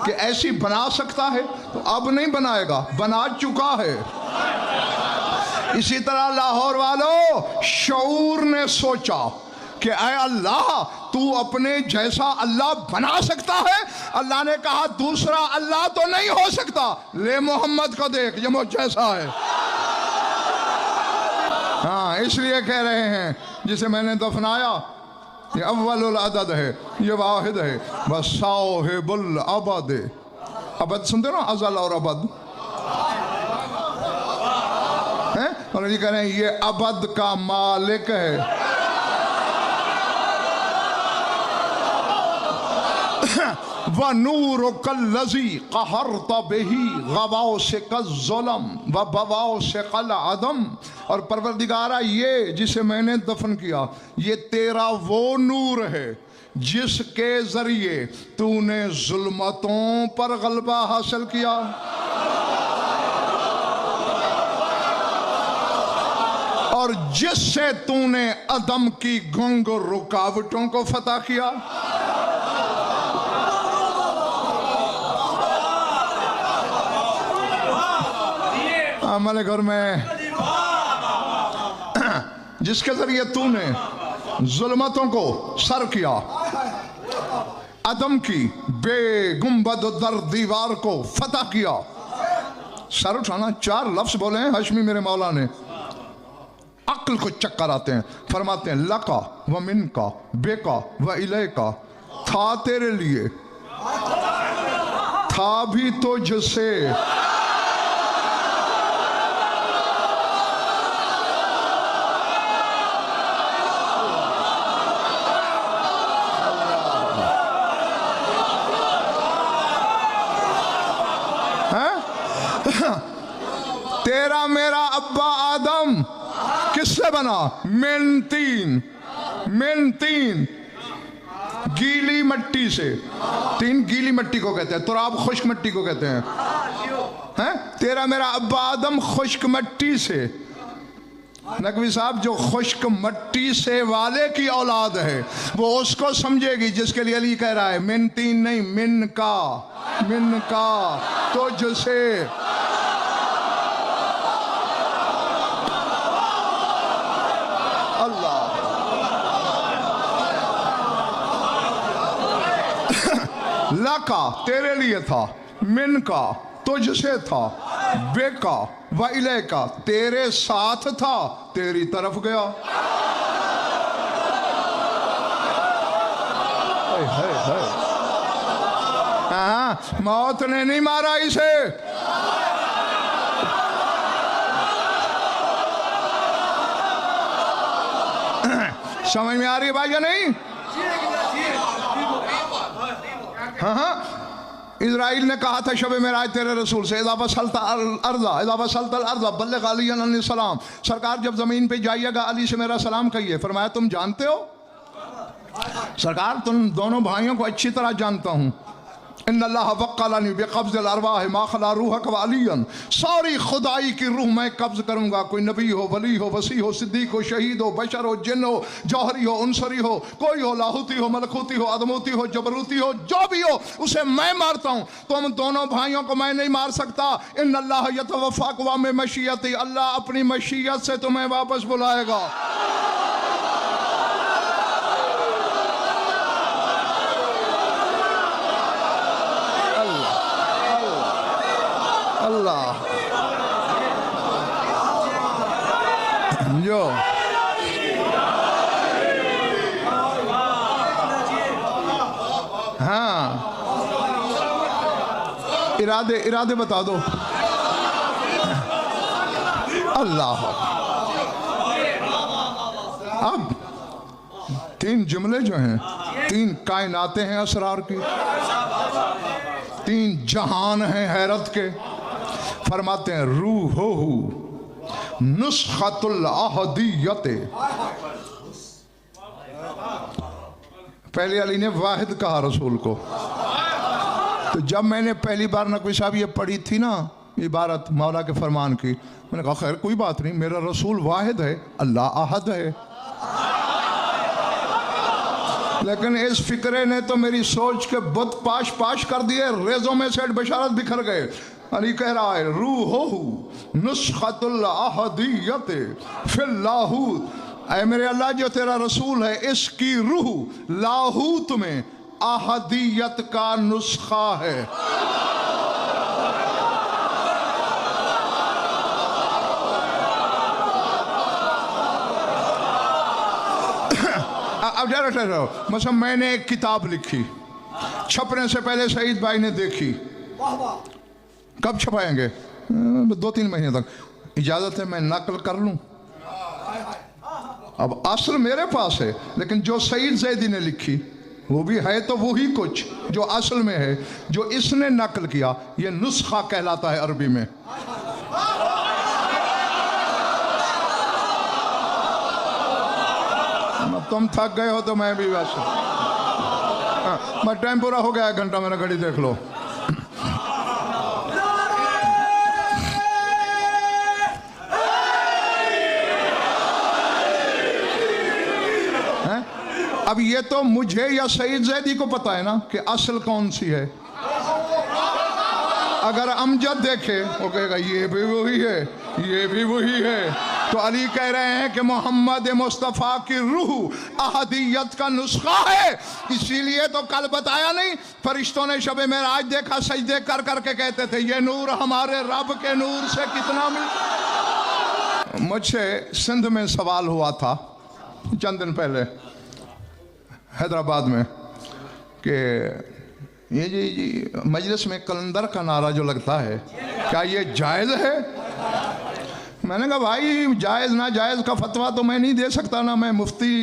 कि ऐसी बना सकता है तो अब नहीं बनाएगा, बना चुका है। इसी तरह लाहौर वालों, शऊर ने सोचा कि ऐ अल्लाह, तू अपने जैसा अल्लाह बना सकता है। अल्लाह ने कहा दूसरा अल्लाह तो नहीं हो सकता, ले मोहम्मद को देख, ये मुझ जैसा है। हाँ, इसलिए कह रहे हैं जिसे मैंने दफनाया ये अव्वलुल अदद है, ये वाहिद है, वसाहिबुल अबद। अबद सुनते ना, अज़ल और अबद हैं, और ये कह रहे हैं ये अबद का मालिक है। व नूर कल्लज़ी कहरत बिही गवाओ से कज़्ज़ुलम व बवाओ से कल अदम। और परवरदिगारा, ये जिसे मैंने दफन किया, ये तेरा वो नूर है जिसके जरिए तूने जुल्मतों पर गलबा हासिल किया। और जिससे तूने अदम की गुंग रुकावटों को फतह किया। अमल घर में जिसके जरिए तूने जुल्मतों को सर किया, अदम की बेगुंबद दर दीवार को फतह किया। सर उठाना, 4 लफ्ज बोले हैं हशमी मेरे मौला ने, अक्ल को चक्कर आते हैं। फरमाते हैं लका व मिनका बेका व इलेका, था तेरे लिए, था भी तुझसे, तेरा मेरा अब्बा आदम किससे बना? मिन तीन गीली मट्टी से। तीन गीली मट्टी को कहते हैं, तुराब खुश्क मट्टी को कहते हैं। तेरा मेरा अब्बा आदम खुश्क मट्टी से। नकवी साहब, जो खुश्क मट्टी से वाले की औलाद है वो उसको समझेगी जिसके लिए अली कह रहा है मिन तीन नहीं, मिन का तुझसे। लका तेरे लिए था, मिन का तुझसे था, बेका व इलेका तेरे साथ था, तेरी तरफ गया। हाँ, मौत ने नहीं मारा इसे, समझ में आ रही है भाई या नहीं? हाँ, इजराइल ने कहा था शब मेराज तेरे रसूल से, इज़ा वसलता अर्ज़ा बल्लिग़ अलिय्यन अन्नी सलाम, सरकार जब ज़मीन पे जाइएगा अली से मेरा सलाम कहिए। फरमाया तुम जानते हो? सरकार तुम दोनों भाइयों को अच्छी तरह जानता हूँ। इन्नल्लाह वक्कलनी बिक़ब्ज़िल अरवाह मा खला रूहक व अलियन, सारी खुदाई की रूह मैं कब्ज़ करूँगा। कोई नबी हो, वली हो, वसी हो, सिद्दीक हो, शहीद हो, बशर हो, जिन हो, जौहरी हो, उनसरी हो, कोई हो, लाहूती हो, मलकूती हो, अदमूती हो, जबरूती हो, जो भी हो उसे मैं मारता हूँ। तुम दोनों भाइयों को मैं नहीं मार सकता। इन्नल्लाह यतवफ़्फ़ा अक़वाम मशीयती, अल्लाह अपनी मशीयत से तुम्हें वापस बुलाएगा। अल्लाह जो हाँ, इरादे बता दो। अल्लाह, अब 3 जुमले जो हैं, 3 कायनातें हैं असरार की, 3 जहान हैं हैरत के। फरमाते हैं रूहुहु नुस्खतुल अहदियत। पहले अली ने वाहिद कहा रसूल को, تو جب میں نے پہلی بار نقوی صاحب یہ پڑھی تھی نا عبارت مولا کے فرمان کی، میں نے کہا خیر کوئی بات نہیں، میرا رسول واحد ہے، اللہ احد ہے. لیکن اس فکرے نے تو میری سوچ کے بت پاش پاش کر دیے، ریزوں میں سے بشارت بکھر گئے. علی کہہ رہا ہے روحہ نسخۃ الاحدیت فی اللاہوت، اے میرے اللہ جو تیرا رسول ہے اس کی روح لاہوت میں احدیت کا نسخہ ہے. اب ذرا ٹھہرو، مثلا میں نے ایک کتاب لکھی، چھپنے سے پہلے سعید بھائی نے دیکھی، کب چھپائیں گے؟ 2-3 مہینے تک. اجازت ہے میں نقل کر لوں؟ اب اصل میرے پاس ہے، لیکن جو سعید زیدی نے لکھی وہ بھی ہے تو وہی کچھ جو اصل میں ہے. جو اس نے نقل کیا یہ نسخہ کہلاتا ہے عربی میں. تم تھک گئے ہو تو میں بھی ویسے. میں ٹائم پورا ہو گیا، 1 گھنٹہ میرا گھڑی دیکھ لو. اب یہ تو مجھے یا سعید زیدی کو پتا ہے نا کہ اصل کون سی ہے. اگر امجد دیکھے وہ کہے گا یہ بھی وہی ہے، یہ بھی وہی ہے. تو علی کہہ رہے ہیں کہ محمد مصطفیٰ کی روح احدیت کا نسخہ ہے. اسی لیے تو کل بتایا نہیں، فرشتوں نے شب معراج دیکھا، سجدے کر کر کے کہتے تھے یہ نور ہمارے رب کے نور سے کتنا مل. مجھ سے سندھ میں سوال ہوا تھا چند دن پہلے حیدرآباد میں کہ یہ جی مجلس میں کلندر کا نعرہ جو لگتا ہے کیا یہ جائز ہے؟ میں نے کہا بھائی جائز ناجائز کا فتویٰ تو میں نہیں دے سکتا، نہ میں مفتی.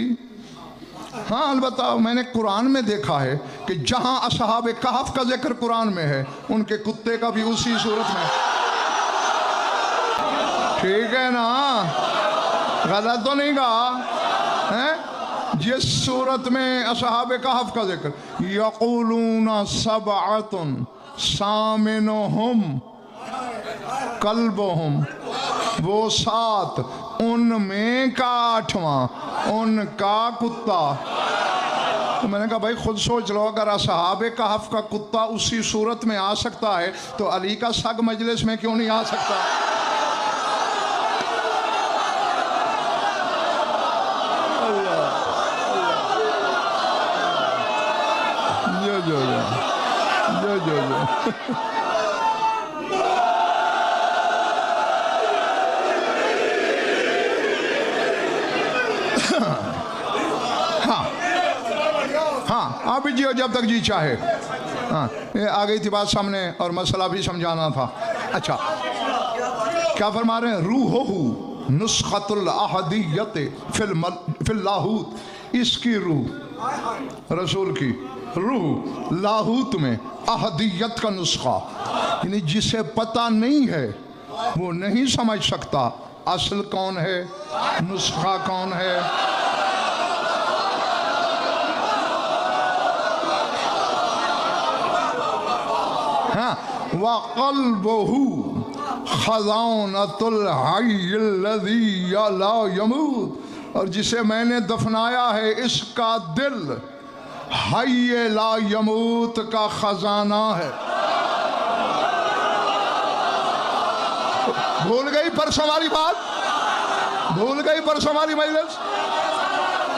ہاں البتہ میں نے قرآن میں دیکھا ہے کہ جہاں اصحاب کہف کا ذکر قرآن میں ہے ان کے کتے کا بھی اسی صورت میں. ٹھیک ہے نا، غلط تو نہیں کہا. جس صورت میں اصحاب کہف کا ذکر یقولون سبعۃ ثامنہم کلبہم، وہ 7 ان میں کا 8واں ان کا کتا. تو میں نے کہا بھائی خود سوچ لو، اگر اصحاب کہف کا کتا اسی صورت میں آ سکتا ہے تو علی کا سگ مجلس میں کیوں نہیں آ سکتا؟ جو ہاں آپ بھی جیو جب تک جی چاہے. ہاں یہ آ گئی تھی بات سامنے اور مسئلہ بھی سمجھانا تھا. اچھا کیا فرما رہے ہیں؟ روحہ نسخۃ الاحدیت فی اللاہوت، اس کی روح رسول کی روح لاہوت میں احدیت کا نسخہ، یعنی جسے پتہ نہیں ہے وہ نہیں سمجھ سکتا اصل کون ہے، نسخہ کون ہے. ہاں وَقَلْبُهُ خَزَانَةُ الْحَيِّ الَّذِي لَا يَمُوتُ، اور جسے میں نے دفنایا ہے اس کا دل حی لا یموت کا خزانہ ہے. بھول گئی پرسوں ہماری بات؟ بھول گئی پرسوں ہماری مجلس؟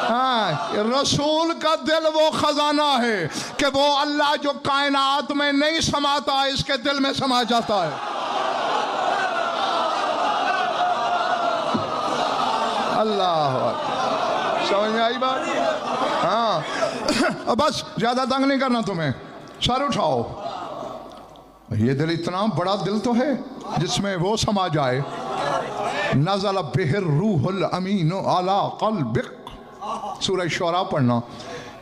ہاں رسول کا دل وہ خزانہ ہے کہ وہ اللہ جو کائنات میں نہیں سماتا اس کے دل میں سما جاتا ہے. اللہ اکبر. سمجھ میں آئی بات؟ ہاں بس زیادہ تنگ نہیں کرنا تمہیں، سر اٹھاؤ. یہ دل اتنا بڑا دل تو ہے جس میں وہ سما جائے. نزل بہ الروح الامین علی قلبک، سورہ شعراء پڑھنا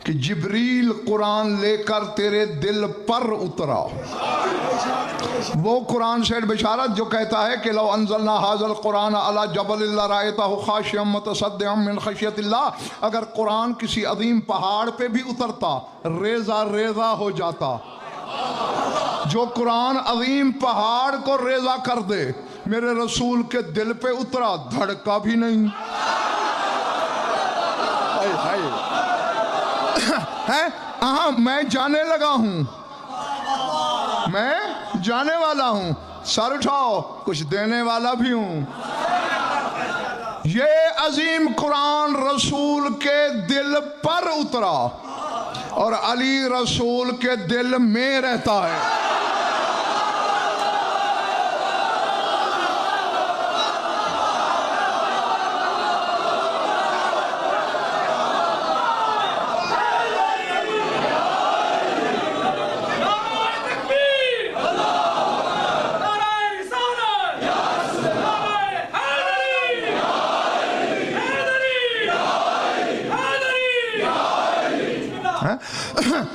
کہ جبریل قرآن لے کر تیرے دل پر اترا. وہ قرآن سے بشارت جو کہتا ہے کہ لو انزلنا ھذا القرآن علی جبل لرأیتہ خاشعا متصدعا من خشیۃ اللہ، اگر قرآن کسی عظیم پہاڑ پہ بھی اترتا ریزہ ریزہ ہو جاتا. जो कुरान अजीम पहाड़ को रेजा कर दे, मेरे रसूल के दिल पे उतरा, धड़का भी नहीं। है हाँ, मैं जाने लगा हूं, मैं जाने वाला हूं, सर उठाओ, कुछ देने वाला भी हूं। ये अजीम कुरान रसूल के दिल पर उतरा और अली रसूल के दिल में रहता है।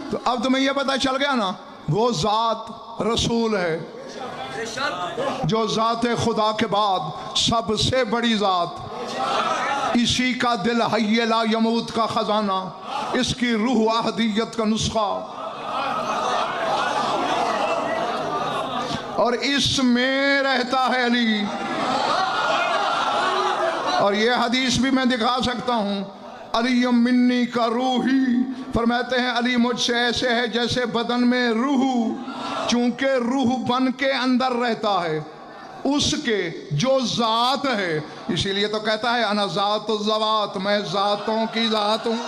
तो अब तुम्हें यह पता चल गया ना, वो जात रसूल है जो जात खुदा के बाद सबसे बड़ी जात, इसी का दिल हय्य ला यमूत का खजाना, इसकी रूह अहदियत का नुस्खा, और इसमें रहता है अली। और ये हदीस भी मैं दिखा सकता हूँ, अली मिन्नी का रूही, फरमाते हैं अली मुझसे ऐसे है जैसे बदन में रूह, चूंकि रूह बन के अंदर रहता है उसके जो जात है, इसीलिए तो कहता है अना जात ज़वात, मैं जातों की जात हूँ।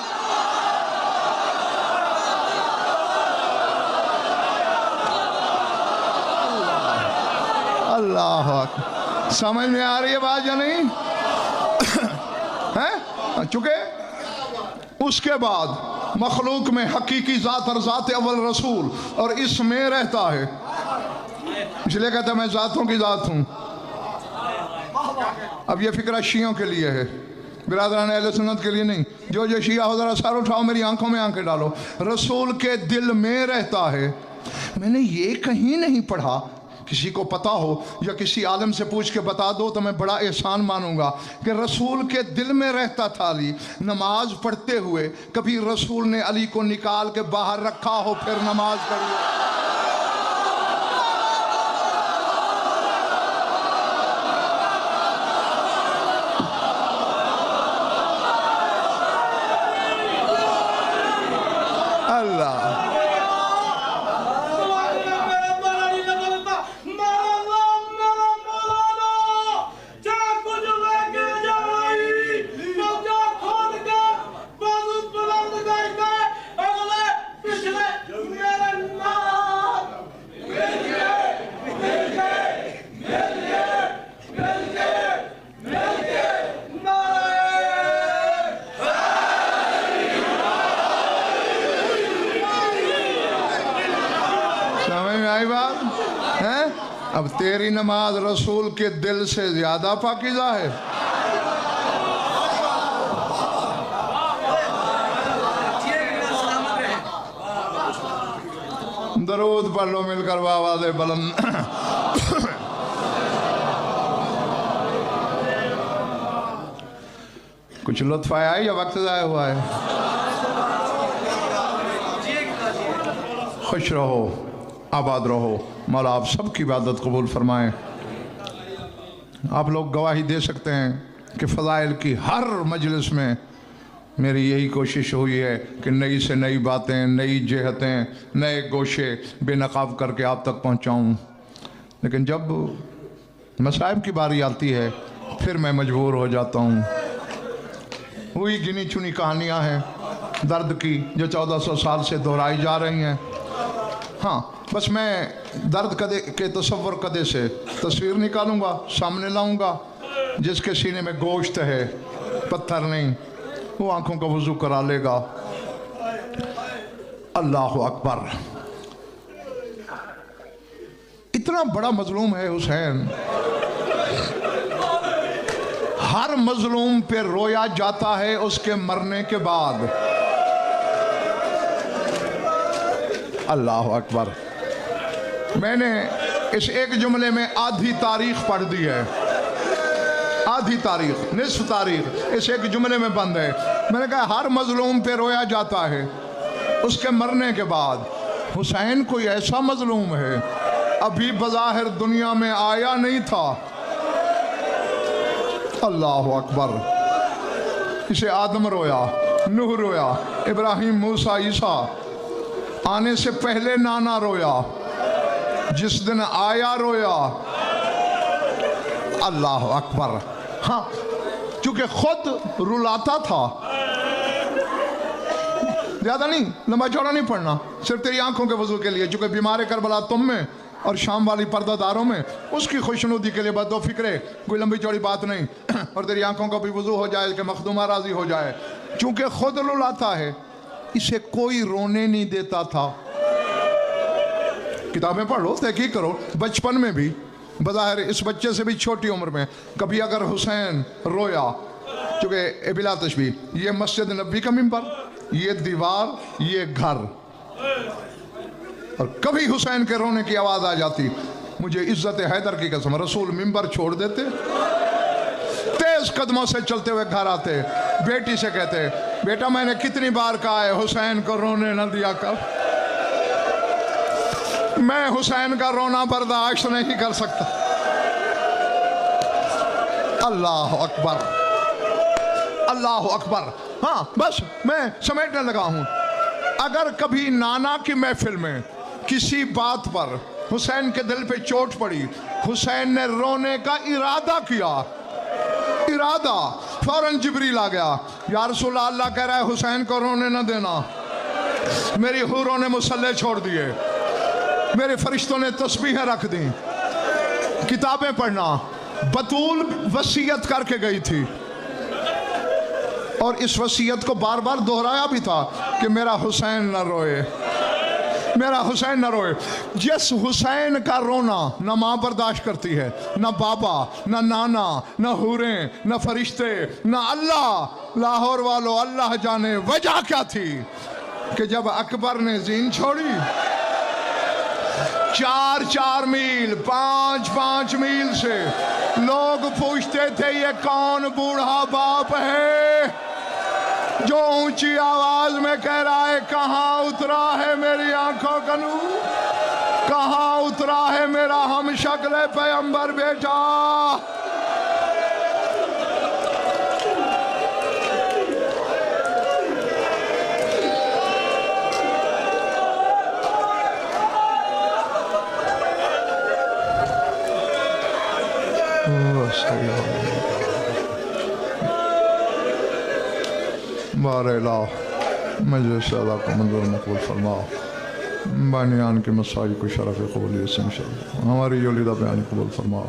अल्लाह अकबर। समझ में आ रही है बात या नहीं? है चुके। उसके बाद मखलूक में हकीकी ज़ात और ज़ात अव्वल रसूल, और इसमें रहता है, इसलिए कहता है मैं ज़ातों की ज़ात हूँ। अब ये फिक्र शियों के लिए है, बिरादरान अहले सुन्नत के लिए नहीं। जो जो शिया हो, ज़रा सर उठाओ, मेरी आंखों में आंखें डालो। रसूल के दिल में रहता है। मैंने ये कहीं नहीं पढ़ा, किसी को पता हो या किसी आलम से पूछ के बता दो तो मैं बड़ा एहसान मानूंगा कि रसूल के दिल में रहता था अली। नमाज पढ़ते हुए कभी रसूल ने अली को निकाल के बाहर रखा हो फिर नमाज पढ़ी? अल्लाह अब तेरी नमाज रसूल के दिल से ज्यादा पाकीज़ा है। दरूद पढ़ लो मिलकर आवाज़े बुलंद। कुछ लुत्फ आया या वक्त ज़ाया हुआ है? खुश रहो, आबाद रहो, मौला आप सबकी इबादत कबूल फरमाएं। आप लोग गवाही दे सकते हैं कि फ़ज़ाइल की हर मजलिस में मेरी यही कोशिश हुई है कि नई से नई बातें, नई जहतें, नए गोशे बेनकाब करके आप तक पहुंचाऊं। लेकिन जब मसाइब की बारी आती है फिर मैं मजबूर हो जाता हूं। वही गिनी चुनी कहानियां हैं दर्द की जो 1400 साल से दोहराई जा रही हैं। हाँ, बस मैं दर्द कदे के तसव्वुर कदे से तस्वीर निकालूंगा, सामने लाऊंगा। जिसके सीने में गोश्त है, पत्थर नहीं, वो आंखों का वजू करा लेगा। अल्लाह अकबर। इतना बड़ा मजलूम है हुसैन, हर मजलूम पे रोया जाता है उसके मरने के बाद। अल्लाह अकबर। मैंने इस एक जुमले में आधी तारीख पढ़ दी है, आधी तारीख, निस्फ तारीख इस एक जुमले में बंद है। मैंने कहा हर मजलूम पे रोया जाता है उसके मरने के बाद। हुसैन कोई ऐसा मजलूम है ابھی بظاہر دنیا میں آیا نہیں تھا۔ اللہ اکبر۔ اسے آدم رویا، نوح رویا، ابراہیم، موسیٰ، عیسیٰ۔ آنے سے پہلے نانا رویا، جس دن آیا رویا۔ اللہ اکبر۔ ہاں، چونکہ خود رلاتا تھا۔ زیادہ نہیں، لمبا چوڑا نہیں پڑھنا، صرف تیری آنکھوں کے وضو کے لیے، چونکہ بیمار کربلا تم میں اور شام والی پردہ داروں میں، اس کی خوشنودی کے لیے بس دو فکرے، کوئی لمبی چوڑی بات نہیں، اور تیری آنکھوں کا بھی وضو ہو جائے کہ مخدومہ راضی ہو جائے۔ چونکہ خود رلاتا ہے، اسے کوئی رونے نہیں دیتا تھا۔ کتابیں پڑھ لو، تحقیق کرو، بچپن میں بھی، بظاہر اس بچے سے بھی چھوٹی عمر میں، کبھی اگر حسین رویا، چونکہ بلا تشبیہ، یہ مسجد نبی کا ممبر، یہ دیوار، یہ گھر، اور کبھی حسین کے رونے کی آواز آ جاتی، مجھے عزت حیدر کی قسم، رسول ممبر چھوڑ دیتے، تیز قدموں سے چلتے ہوئے گھر آتے، بیٹی سے کہتے، بیٹا میں نے کتنی بار کہا ہے حسین کو رونے نہ دیا کر، میں حسین کا رونا برداشت نہیں کر سکتا۔ اللہ اکبر، اللہ اکبر۔ ہاں بس میں سمیٹنے لگا ہوں، اگر کبھی نانا کی محفل میں کسی بات پر حسین کے دل پہ چوٹ پڑی، حسین نے رونے کا ارادہ کیا، ارادہ، فوراً جبریل آ گیا، یا رسول اللہ کہہ رہا ہے حسین کو رونے نہ دینا۔ میری حوروں نے مصلے چھوڑ دیے، میرے فرشتوں نے تسبیحیں رکھ دیں، کتابیں پڑھنا۔ بطول وصیت کر کے گئی تھی، اور اس وصیت کو بار بار دہرایا بھی تھا کہ میرا حسین نہ روئے، میرا حسین نہ روئے۔ جس حسین کا رونا نہ ماں برداشت کرتی ہے، نہ بابا، نہ نانا، نہ حوریں، نہ فرشتے، نہ اللہ، لاہور والوں اللہ جانے وجہ کیا تھی کہ جب اکبر نے زین چھوڑی، 4 میل، 5 میل سے لوگ پوچھتے تھے یہ کون بوڑھا باپ ہے جو اونچی آواز میں کہہ رہا ہے کہاں اترا ہے میری آنکھوں کا نور، کہاں اترا ہے میرا ہم شکل پیغمبر بیٹا۔ بار الہ مجلس اللہ کو منظور مقبول فرماؤ، بانیان کے مسائی کو شرف قبولیت سے مشرف، ہماری یولیدہ بیانی قبول فرماؤ،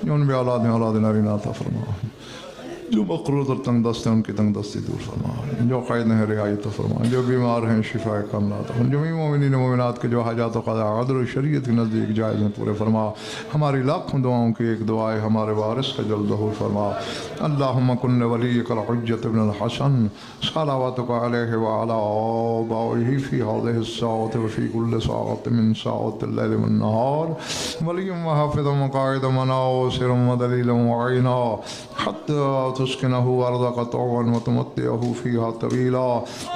جو ان بھی اولاد نارینہ عطا فرماؤ، جو مقروض اور تنگ دست ہیں ان کی تنگ دستی دور فرماؤ، جو قید ہیں رعایت فرماؤ، جو بیمار ہیں شفاء کاملہ عطا فرماؤ، جميع مومنین و مومنات کے جو حاجات و قضاء عدل و شریعت کے نزدیک جائز ہیں پورے فرماؤ، ہماری لاکھوں دعاؤں کی ایک دعائے ہمارے وارث کا جلد ظہور فرماؤ۔ اللہم کن ولیک الحجۃ ابن الحسن صلواتک علیہ وعلی آبائہ فی هذه الساعة وفی کل ساعة من ساعات اللیل والنہار ولی وحافظ وقائد وناصر ودلیل وعینا حتی تسکنہ ارضک طوعا وتمتعہ فیہا طویلا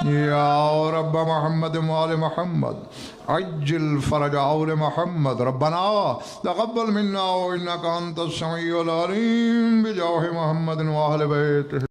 یا رب محمد وآل محمد عجل فرج آل محمد ربنا تقبل منا وإنك أنت السميع العليم بجاه محمد وآل بیتہ